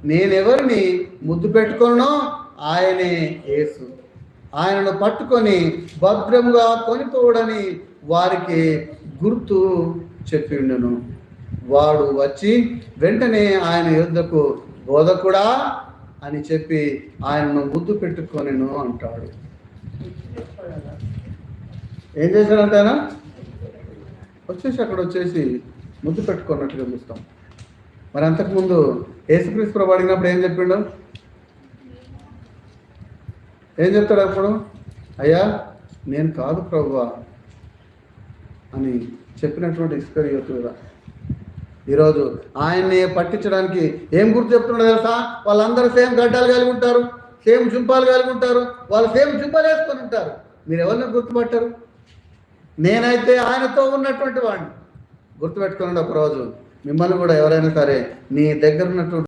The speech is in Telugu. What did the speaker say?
నేనెవరిని ముద్దు పెట్టుకున్నానో ఆయనే యేసు. ఆయనను పట్టుకొని భద్రముగా కొనిపోవడని వారికి గుర్తు చెప్పిండును. వాడు వచ్చి వెంటనే ఆయన యొద్దకు బోధకుడా అని చెప్పి ఆయనను ముద్దు పెట్టుకొనెను అంటాడు. ఏం చేశాడంటే ఆయన అక్కడ వచ్చేసి ముద్దు పెట్టుకున్నట్టుగా చూస్తాం. మరి అంతకుముందు యేసుక్రీస్తు ప్రభువు అడిగినప్పుడు ఏం చెప్పిండు? ఏం చెప్తాడు అప్పుడు? అయ్యా నేను కాదు ప్రభువా అని చెప్పినటువంటి ఇస్కరియోతు కదా. ఈరోజు ఆయన్ని పట్టించడానికి ఏం గుర్తు చెప్తున్నాడు తెలుసా? వాళ్ళందరూ సేమ్ గడ్డాలు కలిగి ఉంటారు, సేమ్ జుంపాలు కలిగి ఉంటారు, వాళ్ళు సేమ్ జుంపాలు వేసుకొని ఉంటారు. మీరు ఎవరిని గుర్తుపట్టారు? నేనైతే ఆయనతో ఉన్నటువంటి వాడిని. గుర్తుపెట్టుకోండి, ఒకరోజు మిమ్మల్ని కూడా ఎవరైనా సరే నీ దగ్గర ఉన్నటువంటి